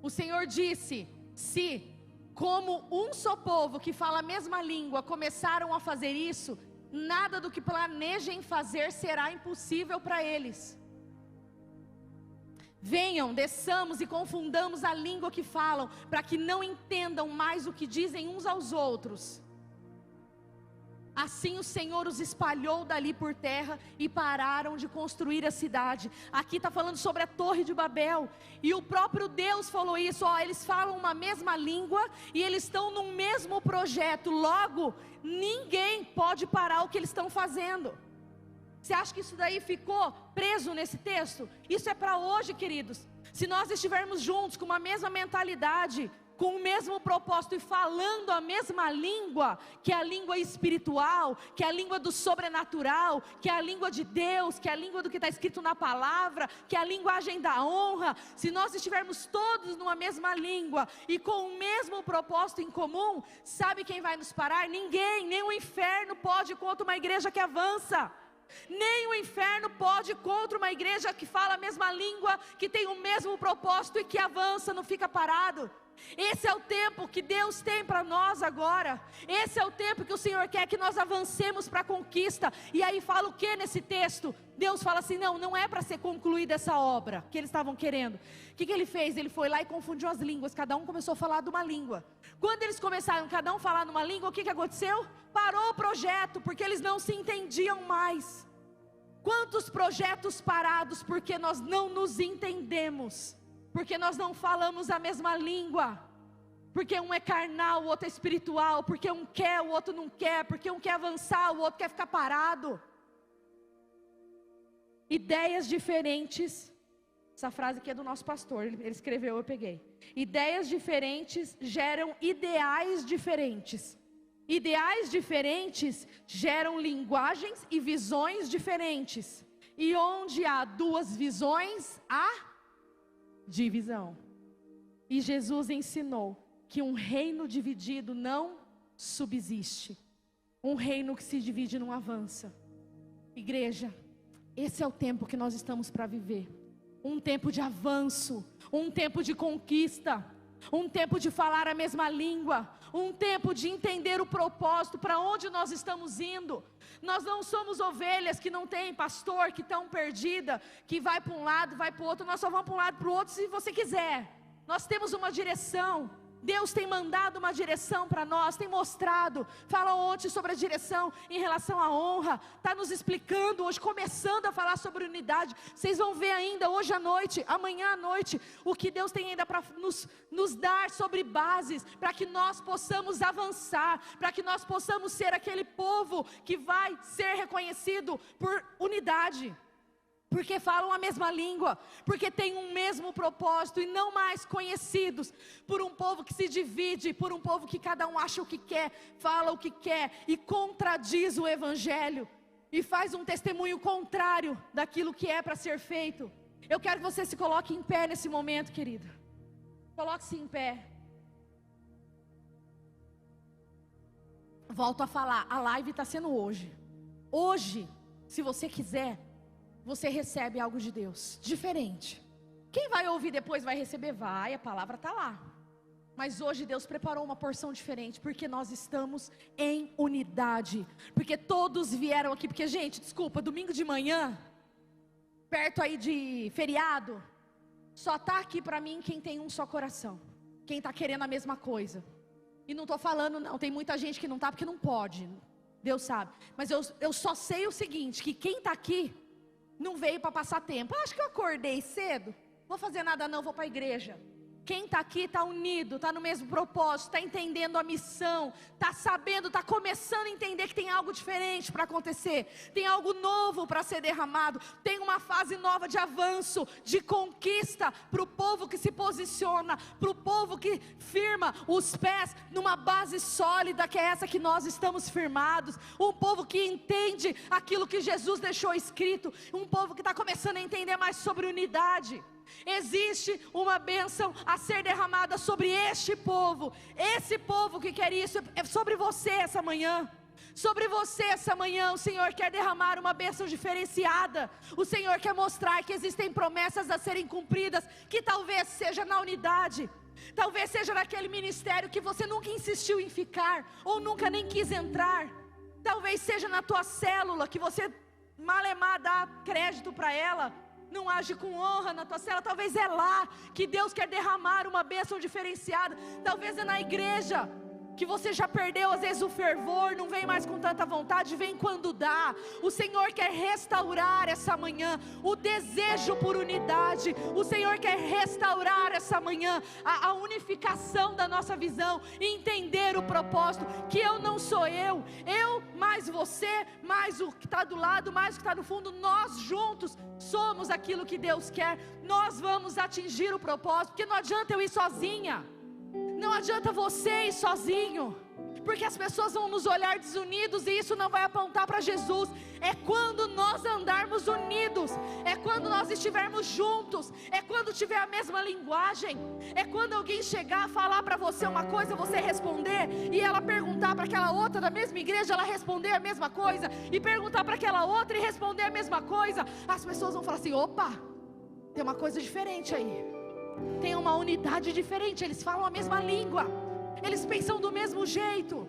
O Senhor disse: se, como um só povo que fala a mesma língua, começaram a fazer isso, nada do que planejem fazer será impossível para eles. Venham, desçamos e confundamos a língua que falam, para que não entendam mais o que dizem uns aos outros. Assim o Senhor os espalhou dali por terra e pararam de construir a cidade. Aqui está falando sobre a Torre de Babel. E o próprio Deus falou isso. Eles falam uma mesma língua e eles estão no mesmo projeto. Logo, ninguém pode parar o que eles estão fazendo. Você acha que isso daí ficou preso nesse texto? Isso é para hoje, queridos. Se nós estivermos juntos com uma mesma mentalidade, com o mesmo propósito e falando a mesma língua, que é a língua espiritual, que é a língua do sobrenatural, que é a língua de Deus, que é a língua do que está escrito na palavra, que é a linguagem da honra. Se nós estivermos todos numa mesma língua e com o mesmo propósito em comum, sabe quem vai nos parar? Ninguém, nem o inferno pode contra uma igreja que avança. Nem o inferno pode contra uma igreja que fala a mesma língua, que tem o mesmo propósito e que avança, não fica parado. Esse é o tempo que Deus tem para nós agora. Esse é o tempo que o Senhor quer que nós avancemos para a conquista. E aí fala o que nesse texto? Deus fala assim, não é para ser concluída essa obra que eles estavam querendo. O que ele fez? Ele foi lá e confundiu as línguas. Cada um começou a falar de uma língua. Quando eles começaram cada um a falar numa língua, o que aconteceu? Parou o projeto, porque eles não se entendiam mais. Quantos projetos parados porque nós não nos entendemos, porque nós não falamos a mesma língua, porque um é carnal, o outro é espiritual, porque um quer, o outro não quer, porque um quer avançar, o outro quer ficar parado. Ideias diferentes, essa frase aqui é do nosso pastor, ele escreveu, eu peguei. Ideias diferentes geram ideais diferentes. Ideais diferentes geram linguagens e visões diferentes. E onde há duas visões, há divisão. E Jesus ensinou que um reino dividido não subsiste. Um reino que se divide não avança. Igreja, esse é o tempo que nós estamos para viver. Um tempo de avanço, um tempo de conquista, um tempo de falar a mesma língua, um tempo de entender o propósito, para onde nós estamos indo. Nós não somos ovelhas que não tem pastor, que estão perdidas, que vai para um lado, vai para o outro. Nós só vamos para um lado, para o outro se você quiser. Nós temos uma direção. Deus tem mandado uma direção para nós, tem mostrado. Fala ontem sobre a direção em relação à honra. Está nos explicando hoje, começando a falar sobre unidade. Vocês vão ver ainda hoje à noite, amanhã à noite, o que Deus tem ainda para nos dar sobre bases, para que nós possamos avançar, para que nós possamos ser aquele povo que vai ser reconhecido por unidade. Porque falam a mesma língua, porque têm um mesmo propósito, e não mais conhecidos por um povo que se divide, por um povo que cada um acha o que quer, fala o que quer, e contradiz o Evangelho, e faz um testemunho contrário daquilo que é para ser feito. Eu quero que você se coloque em pé nesse momento, querido. Coloque-se em pé. Volto a falar, a live está sendo hoje. Hoje, se você quiser, você recebe algo de Deus, diferente. Quem vai ouvir depois vai receber? Vai, a palavra está lá. Mas hoje Deus preparou uma porção diferente, porque nós estamos em unidade. Porque todos vieram aqui, porque gente, desculpa, domingo de manhã, perto aí de feriado, só está aqui para mim quem tem um só coração. Quem está querendo a mesma coisa. E não estou falando não, tem muita gente que não está porque não pode. Deus sabe. Mas eu só sei o seguinte, que quem está aqui não veio para passar tempo. Acho que eu acordei cedo, vou fazer nada não, vou para a igreja. Quem está aqui está unido, está no mesmo propósito, está entendendo a missão, está sabendo, está começando a entender que tem algo diferente para acontecer, tem algo novo para ser derramado, tem uma fase nova de avanço, de conquista para o povo que se posiciona, para o povo que firma os pés numa base sólida, que é essa que nós estamos firmados, um povo que entende aquilo que Jesus deixou escrito, um povo que está começando a entender mais sobre unidade. Existe uma bênção a ser derramada sobre este povo. Esse povo que quer isso, é sobre você essa manhã. Sobre você essa manhã, o Senhor quer derramar uma bênção diferenciada. O Senhor quer mostrar que existem promessas a serem cumpridas, que talvez seja na unidade, talvez seja naquele ministério que você nunca insistiu em ficar, ou nunca nem quis entrar. Talvez seja na tua célula, que você malemar dá crédito para ela, não age com honra na tua cela. Talvez é lá que Deus quer derramar uma bênção diferenciada. Talvez é na igreja que você já perdeu às vezes o fervor, não vem mais com tanta vontade, vem quando dá. O Senhor quer restaurar essa manhã o desejo por unidade. O Senhor quer restaurar essa manhã a unificação da nossa visão, e entender o propósito, que eu não sou eu mais você, mais o que está do lado, mais o que está no fundo, nós juntos somos aquilo que Deus quer. Nós vamos atingir o propósito, porque não adianta eu ir sozinha, não adianta você ir sozinho, porque as pessoas vão nos olhar desunidos, e isso não vai apontar para Jesus. É quando nós andarmos unidos, é quando nós estivermos juntos, é quando tiver a mesma linguagem, é quando alguém chegar a falar para você uma coisa, você responder, e ela perguntar para aquela outra da mesma igreja, ela responder a mesma coisa, e perguntar para aquela outra e responder a mesma coisa. As pessoas vão falar assim: opa, tem uma coisa diferente aí, tem uma unidade diferente, eles falam a mesma língua, eles pensam do mesmo jeito.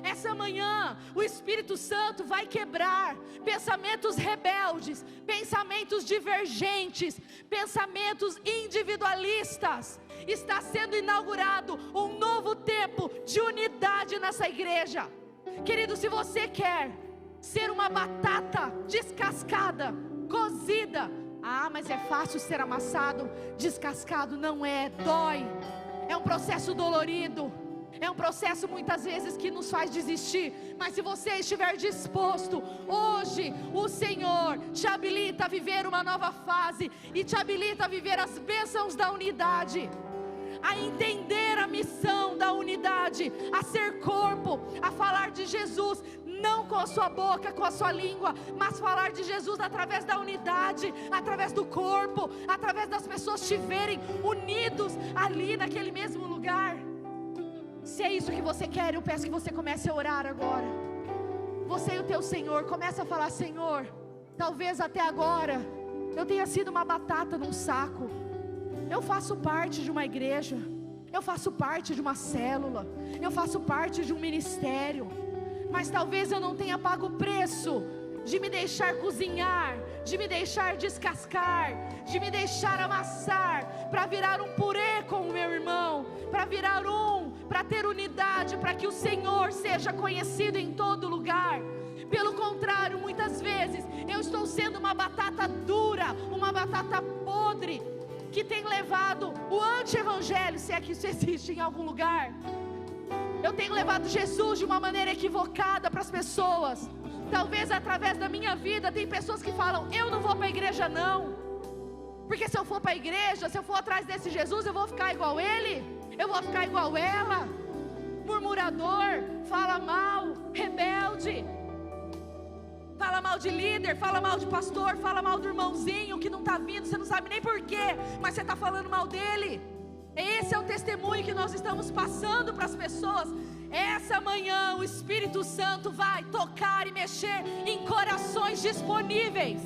Essa manhã o Espírito Santo vai quebrar pensamentos rebeldes, pensamentos divergentes, pensamentos individualistas. Está sendo inaugurado um novo tempo de unidade nessa igreja. Querido, se você quer ser uma batata descascada, cozida, mas é fácil ser amassado, descascado não é, dói, é um processo dolorido, é um processo muitas vezes que nos faz desistir. Mas se você estiver disposto, hoje o Senhor te habilita a viver uma nova fase, e te habilita a viver as bênçãos da unidade, a entender a missão da unidade, a ser corpo, a falar de Jesus, não com a sua boca, com a sua língua, mas falar de Jesus através da unidade, através do corpo, através das pessoas te verem unidos ali naquele mesmo lugar. Se é isso que você quer, eu peço que você comece a orar agora. Você e o teu Senhor, começa a falar: Senhor, talvez até agora eu tenha sido uma batata num saco. Eu faço parte de uma igreja, eu faço parte de uma célula, eu faço parte de um ministério, mas talvez eu não tenha pago o preço de me deixar cozinhar, de me deixar descascar, de me deixar amassar, para virar um purê com o meu irmão, para ter unidade, para que o Senhor seja conhecido em todo lugar. Pelo contrário, muitas vezes eu estou sendo uma batata dura, uma batata podre, que tem levado o anti-evangelho, se é que isso existe em algum lugar. Eu tenho levado Jesus de uma maneira equivocada para as pessoas. Talvez através da minha vida, tem pessoas que falam: eu não vou para a igreja não, porque se eu for para a igreja, se eu for atrás desse Jesus, eu vou ficar igual ele, eu vou ficar igual ela. Murmurador, fala mal, rebelde, fala mal de líder, fala mal de pastor, fala mal do irmãozinho que não está vindo, você não sabe nem porquê, mas você está falando mal dele. Esse é o testemunho que nós estamos passando para as pessoas. Essa manhã o Espírito Santo vai tocar e mexer em corações disponíveis.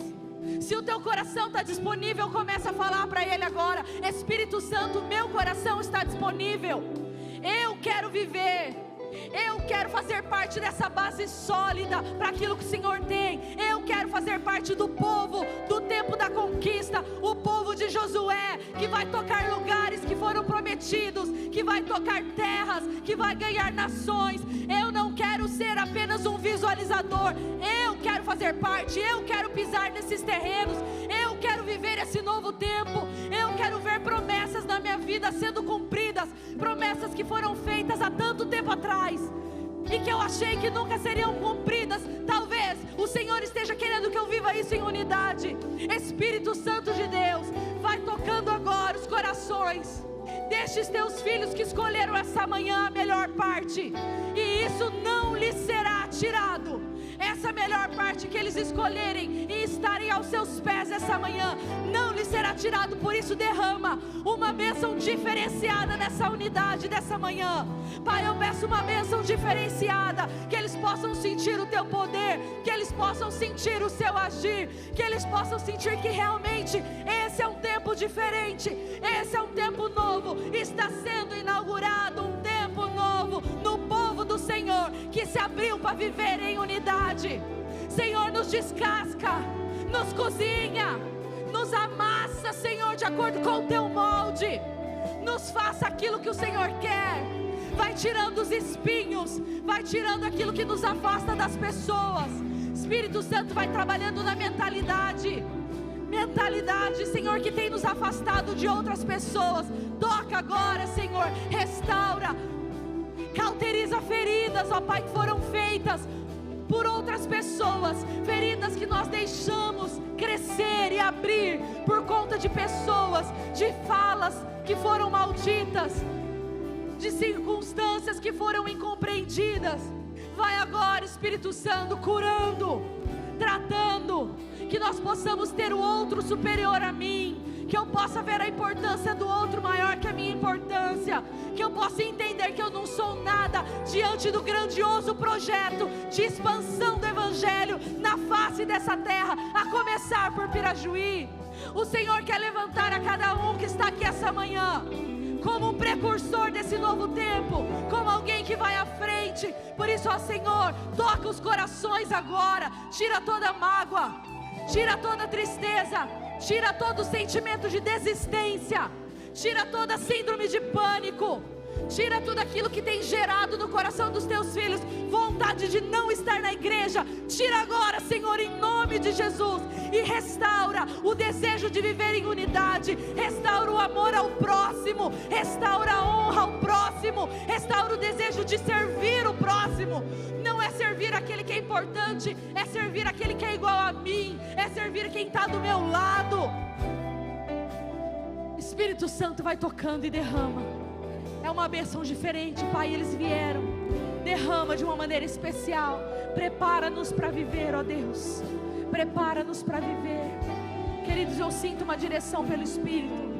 Se o teu coração está disponível, começa a falar para ele agora: Espírito Santo, meu coração está disponível. Eu quero viver, eu quero fazer parte dessa base sólida para aquilo que o Senhor tem. Eu quero fazer parte do povo do tempo da conquista, o povo de Josué, que vai tocar lugares que foram prometidos, que vai tocar terras, que vai ganhar nações. Eu não quero ser apenas um visualizador, eu quero fazer parte, eu quero pisar nesses terrenos, eu quero viver esse novo tempo. Eu quero ver promessas na minha vida sendo cumpridas, promessas que foram feitas há tanto tempo atrás e que eu achei que nunca seriam cumpridas. Talvez o Senhor esteja querendo que eu viva isso em unidade. Espírito Santo de Deus, vai tocando agora os corações destes teus filhos que escolheram essa manhã a melhor parte, e isso não lhes será tirado. Essa melhor parte que eles escolherem e estarem aos seus pés essa manhã, não lhes será tirado. Por isso derrama uma bênção diferenciada nessa unidade dessa manhã. Pai, eu peço uma bênção diferenciada, que eles possam sentir o teu poder, que eles possam sentir o seu agir, que eles possam sentir que realmente esse é um tempo diferente, esse é um tempo novo, está sendo inaugurado um tempo novo no povo do Senhor, que se abriu para viver em unidade. Senhor, nos descasca, nos cozinha, nos amassa, Senhor, de acordo com o teu molde. Nos faça aquilo que o Senhor quer. Vai tirando os espinhos, vai tirando aquilo que nos afasta das pessoas. Espírito Santo, vai trabalhando na mentalidade, Senhor, que tem nos afastado de outras pessoas. Toca agora, Senhor, restaura, cauteriza feridas, ó Pai, que foram feitas por outras pessoas, feridas que nós deixamos crescer e abrir por conta de pessoas, de falas que foram malditas, de circunstâncias que foram incompreendidas. Vai agora, Espírito Santo, curando, tratando, que nós possamos ter o outro superior a mim, que eu possa ver a importância do outro maior que a minha importância, que eu possa entender que eu não sou nada diante do grandioso projeto de expansão do Evangelho na face dessa terra, a começar por Pirajuí. O Senhor quer levantar a cada um que está aqui essa manhã como um precursor desse novo tempo, como alguém que vai à frente. Por isso, ó Senhor, toca os corações agora, tira toda mágoa, tira toda tristeza, tira todo sentimento de desistência, tira toda síndrome de pânico, tira tudo aquilo que tem gerado no coração dos teus filhos vontade de não estar na igreja. Tira agora, Senhor, em nome de Jesus, e restaura o desejo de viver em unidade, restaura o amor ao próximo, restaura a honra ao próximo, restaura o desejo de servir o próximo. Não é servir aquele que é importante, é servir aquele que é igual a mim, é servir quem está do meu lado. Espírito Santo, vai tocando e derrama. É uma bênção diferente, Pai. Eles vieram, derrama de uma maneira especial. Prepara-nos para viver, ó Deus, prepara-nos para viver. Queridos, eu sinto uma direção pelo Espírito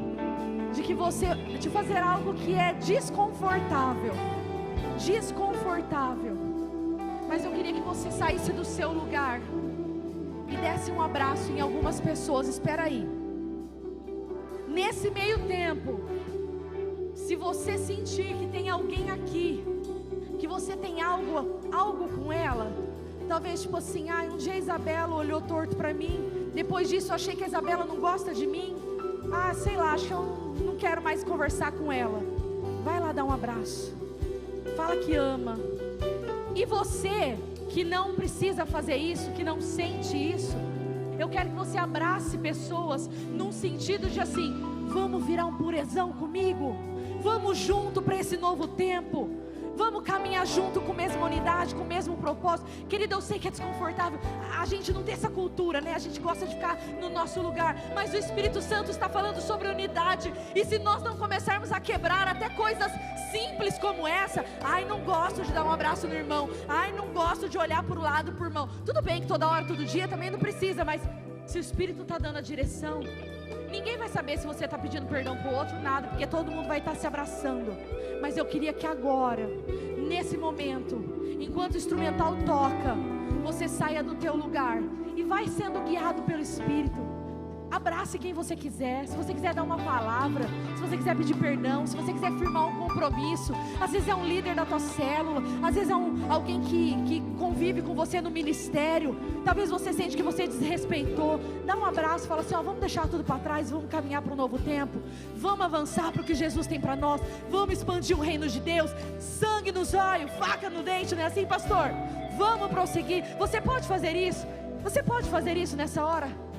de fazer algo que é desconfortável, mas eu queria que você saísse do seu lugar e desse um abraço em algumas pessoas. Espera aí, nesse meio tempo, se você sentir que tem alguém aqui, que você tem algo com ela, Talvez tipo assim, um dia a Isabela olhou torto para mim, depois disso eu achei que a Isabela não gosta de mim. Sei lá, acho que eu não quero mais conversar com ela. Vai lá dar um abraço, fala que ama. E você que não precisa fazer isso, que não sente isso, eu quero que você abrace pessoas num sentido de assim: vamos virar um purezão comigo, vamos junto para esse novo tempo, vamos caminhar junto com a mesma unidade, com o mesmo propósito. Querido, eu sei que é desconfortável, a gente não tem essa cultura, né? A gente gosta de ficar no nosso lugar, mas o Espírito Santo está falando sobre unidade. E se nós não começarmos a quebrar até coisas simples como essa, não gosto de dar um abraço no irmão, não gosto de olhar para o lado pro irmão. Tudo bem que toda hora, todo dia também não precisa, mas se o Espírito está dando a direção, ninguém vai saber se você está pedindo perdão para o outro, nada, porque todo mundo vai estar se abraçando. Mas eu queria que agora, nesse momento, enquanto o instrumental toca, você saia do teu lugar e vai sendo guiado pelo Espírito. Abrace quem você quiser. Se você quiser dar uma palavra, se você quiser pedir perdão, se você quiser firmar um compromisso. Às vezes é um líder da tua célula, às vezes é alguém que convive com você no ministério. Talvez você sente que você desrespeitou. Dá um abraço, fala assim: vamos deixar tudo para trás, vamos caminhar para um novo tempo, vamos avançar para o que Jesus tem para nós, vamos expandir o reino de Deus. Sangue nos olhos, faca no dente, não é assim, pastor? Vamos prosseguir. Você pode fazer isso? Você pode fazer isso nessa hora?